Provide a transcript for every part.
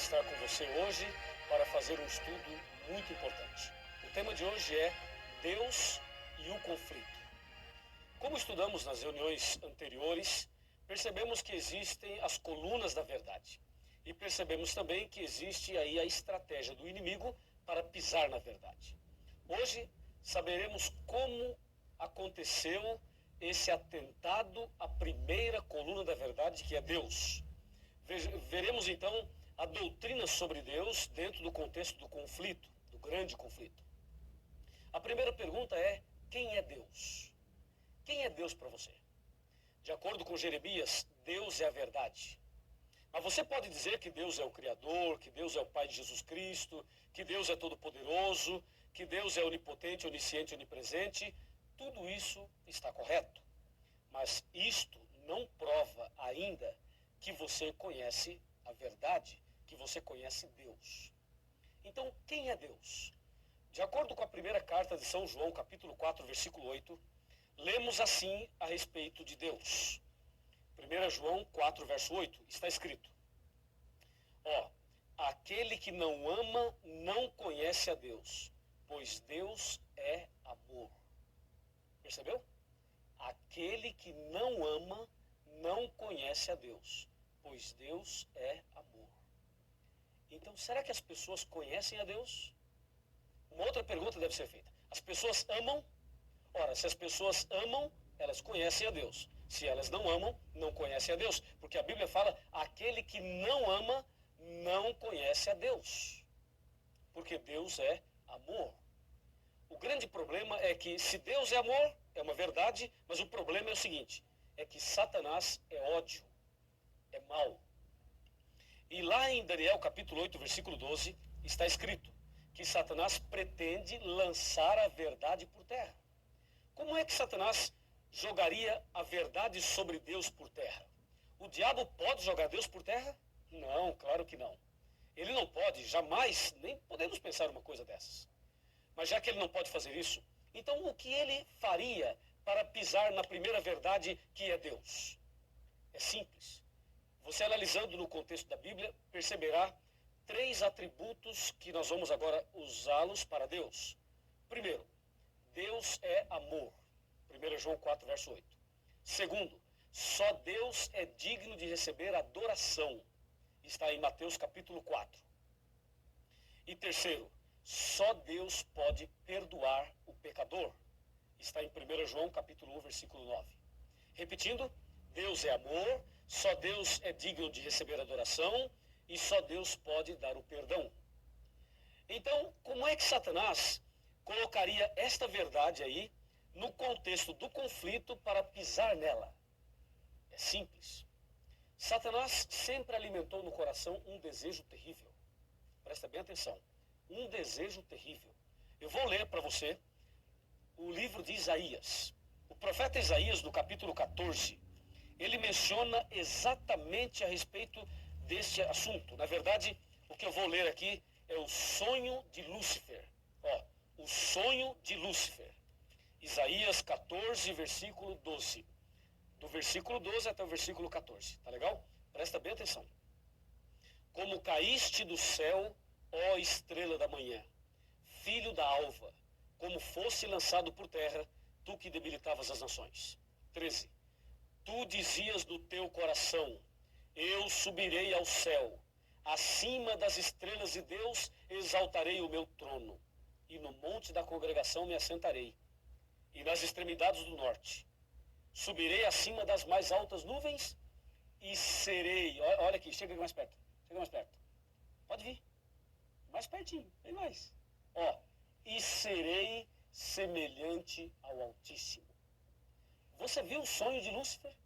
estar com você hoje para fazer um estudo muito importante. O tema de hoje é Deus e o conflito. Como estudamos nas reuniões anteriores, percebemos que existem as colunas da verdade. E percebemos também que existe aí a estratégia do inimigo para pisar na verdade. Hoje saberemos como aconteceu esse atentado à primeira coluna da verdade, que é Deus. Veremos então a doutrina sobre Deus dentro do contexto do conflito, do grande conflito. A primeira pergunta é: quem é Deus? Quem é Deus para você? De acordo com Jeremias, Deus é a verdade. Mas você pode dizer que Deus é o Criador, que Deus é o Pai de Jesus Cristo, que Deus é todo-poderoso, que Deus é onipotente, onisciente, onipresente. Tudo isso está correto. Mas isto não prova ainda que você conhece a verdade, que você conhece Deus. Então, quem é Deus? De acordo com a primeira carta de São João, capítulo 4, versículo 8, lemos assim a respeito de Deus. 1 João 4, verso 8, está escrito: aquele que não ama não conhece a Deus, pois Deus é amor. Percebeu? Aquele que não ama não conhece a Deus, pois Deus é amor. Então, será que as pessoas conhecem a Deus? Uma outra pergunta deve ser feita. As pessoas amam? Ora, se as pessoas amam, elas conhecem a Deus. Se elas não amam, não conhecem a Deus. Porque a Bíblia fala: aquele que não ama, não conhece a Deus. Porque Deus é amor. O grande problema é que, se Deus é amor, é uma verdade, mas o problema é o seguinte: é que Satanás é ódio, é mal. E lá em Daniel capítulo 8, versículo 12, está escrito que Satanás pretende lançar a verdade por terra. Como é que Satanás jogaria a verdade sobre Deus por terra? O diabo pode jogar Deus por terra? Não, claro que não. Ele não pode, jamais, nem podemos pensar uma coisa dessas. Mas já que ele não pode fazer isso, então o que ele faria para pisar na primeira verdade, que é Deus? É simples. Você, analisando no contexto da Bíblia, perceberá 3 atributos que nós vamos agora usá-los para Deus. Primeiro, Deus é amor. 1 João 4, verso 8. Segundo, só Deus é digno de receber adoração. Está em Mateus capítulo 4. E terceiro, só Deus pode perdoar o pecador. Está em 1 João capítulo 1, versículo 9. Repetindo, Deus é amor, só Deus é digno de receber adoração e só Deus pode dar o perdão. Então, como é que Satanás colocaria esta verdade aí no contexto do conflito para pisar nela? É simples. Satanás sempre alimentou no coração um desejo terrível. Presta bem atenção. Um desejo terrível. Eu vou ler para você o livro de Isaías. O profeta Isaías, no capítulo 14, ele menciona exatamente a respeito deste assunto. Na verdade, o que eu vou ler aqui é o sonho de Lúcifer. O sonho de Lúcifer. Isaías 14, versículo 12. Do versículo 12 até o versículo 14. Tá legal? Presta bem atenção. Como caíste do céu, ó estrela da manhã, filho da alva, como fosse lançado por terra, tu que debilitavas as nações. 13. Tu dizias no teu coração: eu subirei ao céu, acima das estrelas de Deus exaltarei o meu trono, e no monte da congregação me assentarei, e nas extremidades do norte. Subirei acima das mais altas nuvens e serei... Olha aqui, chega mais perto, chega mais perto. Pode vir, mais pertinho, vem mais. E serei semelhante ao Altíssimo. Você viu o sonho de Lúcifer?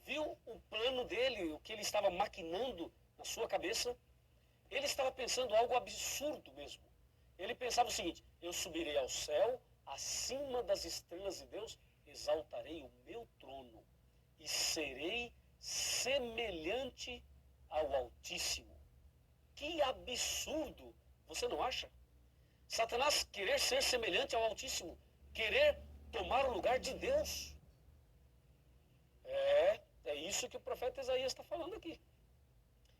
Viu o plano dele, o que ele estava maquinando na sua cabeça? Ele estava pensando algo absurdo mesmo. Ele pensava o seguinte: eu subirei ao céu, acima das estrelas de Deus, exaltarei o meu trono e serei semelhante ao Altíssimo. Que absurdo, você não acha? Satanás querer ser semelhante ao Altíssimo, querer tomar o lugar de Deus. É isso que o profeta Isaías está falando aqui.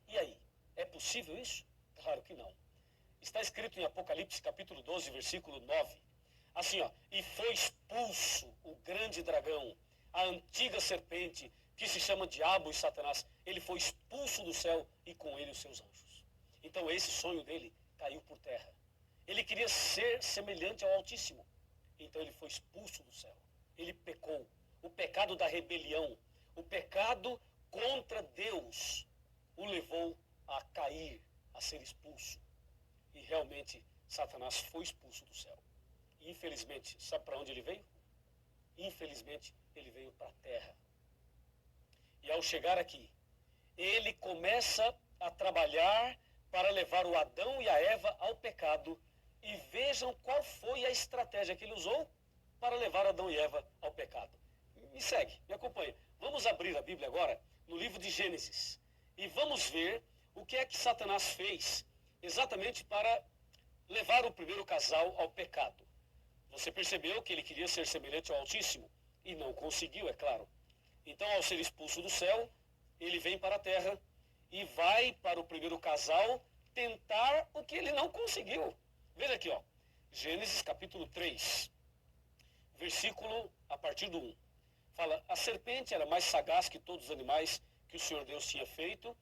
E aí? É possível isso? Claro que não. Está escrito em Apocalipse capítulo 12, versículo 9. Assim, ó, e foi expulso o grande dragão, a antiga serpente, que se chama Diabo e Satanás. Ele foi expulso do céu e com ele os seus anjos. Então esse sonho dele caiu por terra. Ele queria ser semelhante ao Altíssimo. Então ele foi expulso do céu. Ele pecou. O pecado da rebelião, o pecado contra Deus, o levou a cair, a ser expulso. E realmente Satanás foi expulso do céu. E, infelizmente, sabe para onde ele veio? Infelizmente, ele veio para a terra. E ao chegar aqui, ele começa a trabalhar para levar o Adão e a Eva ao pecado. E vejam qual foi a estratégia que ele usou para levar Adão e Eva ao pecado. Me segue, me acompanha. Vamos abrir a Bíblia agora no livro de Gênesis. E vamos ver o que é que Satanás fez exatamente para levar o primeiro casal ao pecado. Você percebeu que ele queria ser semelhante ao Altíssimo e não conseguiu, é claro. Então, ao ser expulso do céu, ele vem para a terra e vai para o primeiro casal tentar o que ele não conseguiu. Veja aqui, ó, Gênesis capítulo 3, versículo a partir do 1. Fala, a serpente era mais sagaz que todos os animais que o Senhor Deus tinha feito,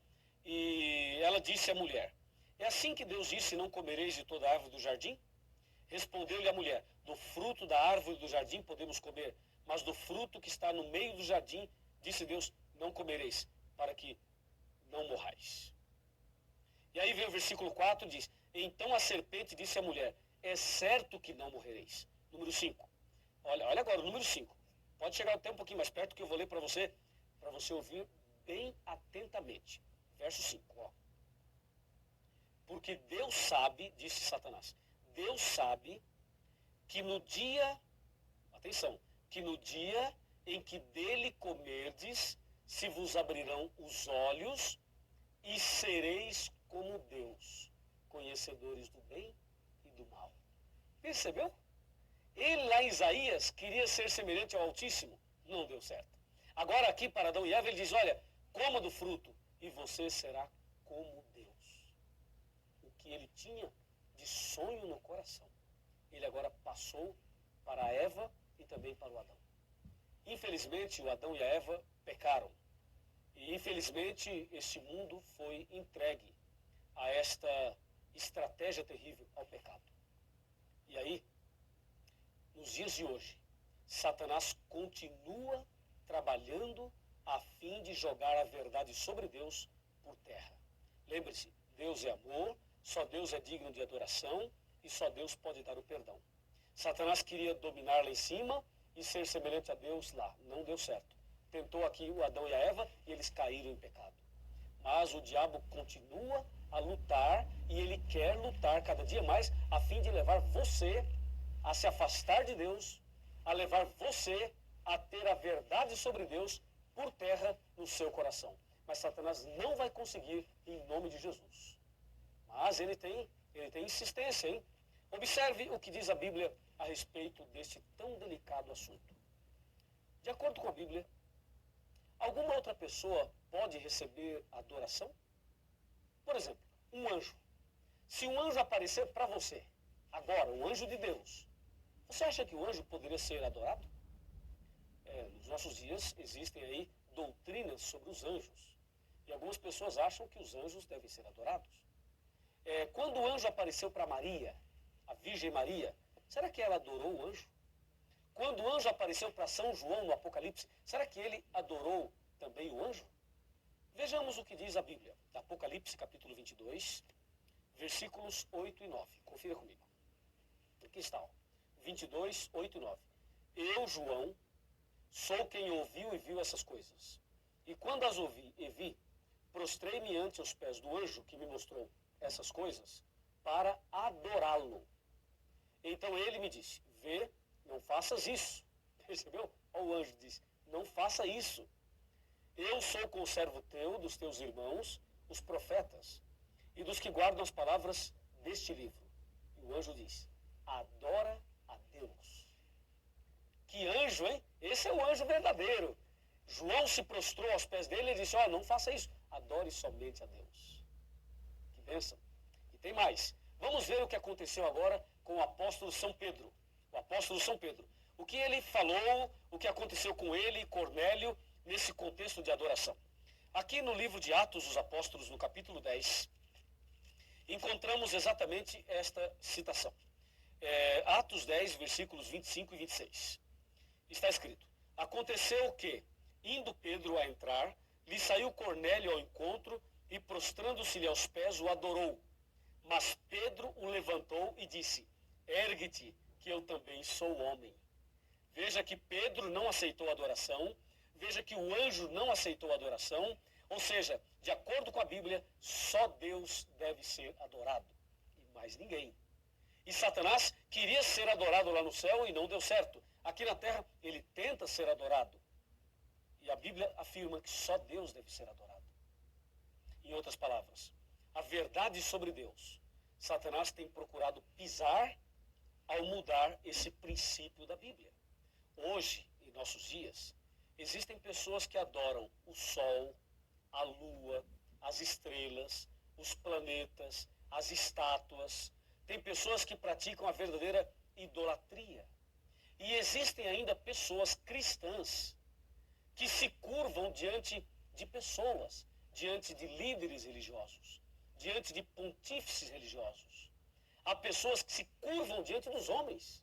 e ela disse à mulher, é assim que Deus disse, não comereis de toda a árvore do jardim? Respondeu-lhe a mulher, do fruto da árvore do jardim podemos comer, mas do fruto que está no meio do jardim, disse Deus, não comereis, para que não morrais. E aí vem o versículo 4, diz, então a serpente disse à mulher, é certo que não morrereis. Número 5. Olha agora, o número 5. Pode chegar até um pouquinho mais perto que eu vou ler para você ouvir bem atentamente. Verso 5, ó. Porque Deus sabe, disse Satanás, Deus sabe que no dia, atenção, que no dia em que dele comerdes, se vos abrirão os olhos e sereis como Deus, conhecedores do bem e do mal. Percebeu? Ele lá em Isaías queria ser semelhante ao Altíssimo, não deu certo. Agora aqui para Adão e Eva ele diz, olha, coma do fruto e você será como Deus. O que ele tinha de sonho no coração, ele agora passou para a Eva e também para o Adão. Infelizmente o Adão e a Eva pecaram. E infelizmente este mundo foi entregue a esta estratégia terrível ao pecado. E aí, nos dias de hoje, Satanás continua trabalhando a fim de jogar a verdade sobre Deus por terra. Lembre-se, Deus é amor, só Deus é digno de adoração e só Deus pode dar o perdão. Satanás queria dominar lá em cima e ser semelhante a Deus lá. Não deu certo. Tentou aqui o Adão e a Eva e eles caíram em pecado. Mas o diabo continua a lutar e ele quer lutar cada dia mais a fim de levar você a se afastar de Deus, a levar você a ter a verdade sobre Deus por terra no seu coração. Mas Satanás não vai conseguir em nome de Jesus. Mas ele tem insistência, hein? Observe o que diz a Bíblia a respeito deste tão delicado assunto. De acordo com a Bíblia, alguma outra pessoa pode receber adoração? Por exemplo, um anjo. Se um anjo aparecer para você, agora, um anjo de Deus, você acha que o anjo poderia ser adorado? Nos nossos dias existem aí doutrinas sobre os anjos. E algumas pessoas acham que os anjos devem ser adorados. Quando o anjo apareceu para Maria, a Virgem Maria, será que ela adorou o anjo? Quando o anjo apareceu para São João no Apocalipse, será que ele adorou também o anjo? Vejamos o que diz a Bíblia. Apocalipse capítulo 22, versículos 8 e 9. Confira comigo. Aqui está, ó. 22, 8 e 9. Eu, João, sou quem ouviu e viu essas coisas. E quando as ouvi e vi, prostrei-me ante os pés do anjo que me mostrou essas coisas para adorá-lo. Então ele me disse, vê, não faças isso. Percebeu? O anjo disse, não faça isso. Eu sou conservo teu, dos teus irmãos, os profetas, e dos que guardam as palavras deste livro. E o anjo diz, adora a Deus. Que anjo, hein? Esse é o anjo verdadeiro. João se prostrou aos pés dele e disse, não faça isso, adore somente a Deus. bênção. E tem mais. Vamos ver o que aconteceu agora com o apóstolo São Pedro. O apóstolo São Pedro. O que ele falou, o que aconteceu com ele e Cornélio nesse contexto de adoração. Aqui no livro de Atos dos Apóstolos, no capítulo 10, encontramos exatamente esta citação. Atos 10, versículos 25 e 26. Está escrito: aconteceu que, indo Pedro a entrar, lhe saiu Cornélio ao encontro e, prostrando-se-lhe aos pés, o adorou. Mas Pedro o levantou e disse: ergue-te, que eu também sou homem. Veja que Pedro não aceitou a adoração, veja que o anjo não aceitou a adoração, ou seja, de acordo com a Bíblia, só Deus deve ser adorado, e mais ninguém. E Satanás queria ser adorado lá no céu e não deu certo. Aqui na terra, ele tenta ser adorado. E a Bíblia afirma que só Deus deve ser adorado. Em outras palavras, a verdade sobre Deus, Satanás tem procurado pisar ao mudar esse princípio da Bíblia. Hoje, em nossos dias, existem pessoas que adoram o sol, a lua, as estrelas, os planetas, as estátuas. Tem pessoas que praticam a verdadeira idolatria. E existem ainda pessoas cristãs que se curvam diante de pessoas, diante de líderes religiosos, diante de pontífices religiosos. Há pessoas que se curvam diante dos homens.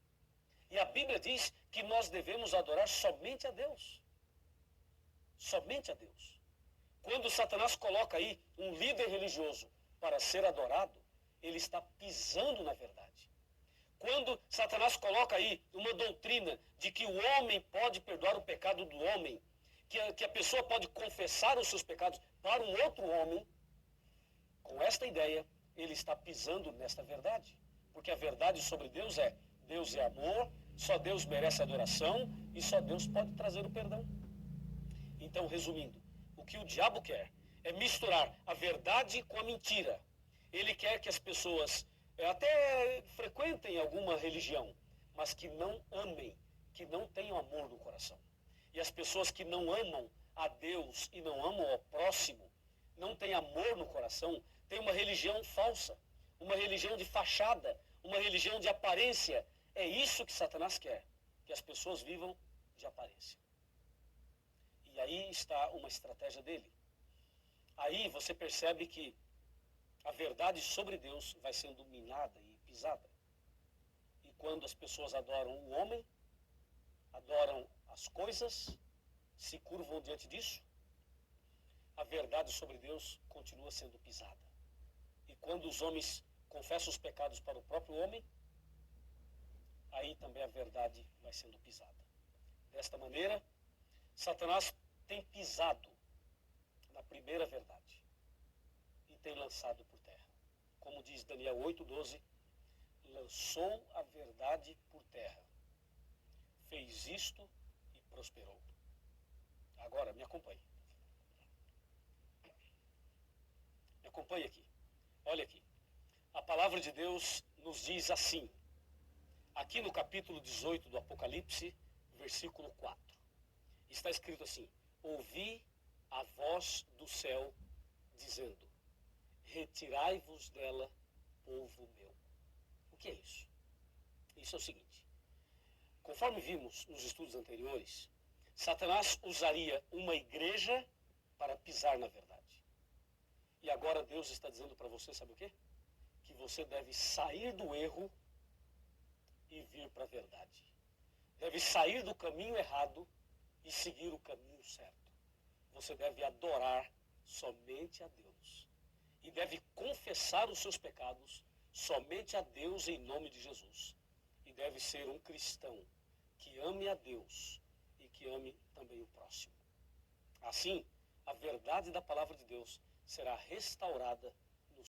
E a Bíblia diz que nós devemos adorar somente a Deus. Somente a Deus. Quando Satanás coloca aí um líder religioso para ser adorado, ele está pisando na verdade. Quando Satanás coloca aí uma doutrina de que o homem pode perdoar o pecado do homem, que a pessoa pode confessar os seus pecados para um outro homem, com esta ideia, ele está pisando nesta verdade. Porque a verdade sobre Deus é amor, só Deus merece adoração e só Deus pode trazer o perdão. Então, resumindo, o que o diabo quer é misturar a verdade com a mentira. Ele quer que as pessoas até frequentem alguma religião, mas que não amem, que não tenham amor no coração. E as pessoas que não amam a Deus e não amam ao próximo, não têm amor no coração, têm uma religião falsa, uma religião de fachada, uma religião de aparência. É isso que Satanás quer, que as pessoas vivam de aparência. E aí está uma estratégia dele. Aí você percebe que a verdade sobre Deus vai sendo minada e pisada. E quando as pessoas adoram o homem, adoram as coisas, se curvam diante disso, a verdade sobre Deus continua sendo pisada. E quando os homens confessam os pecados para o próprio homem, aí também a verdade vai sendo pisada. Desta maneira, Satanás tem pisado na primeira verdade e tem lançado por terra. Como diz Daniel 8:12, lançou a verdade por terra, fez isto e prosperou. Agora, me acompanhe. Me acompanhe aqui. Olha aqui. A palavra de Deus nos diz assim, aqui no capítulo 18 do Apocalipse, versículo 4. Está escrito assim: ouvi a voz do céu dizendo: retirai-vos dela, povo meu. O que é isso? Isso é o seguinte: conforme vimos nos estudos anteriores, Satanás usaria uma igreja para pisar na verdade. E agora Deus está dizendo para você, sabe o quê? Que você deve sair do erro e vir para a verdade. Deve sair do caminho errado e seguir o caminho certo. Você deve adorar somente a Deus. E deve confessar os seus pecados somente a Deus em nome de Jesus. E deve ser um cristão que ame a Deus e que ame também o próximo. Assim, a verdade da palavra de Deus será restaurada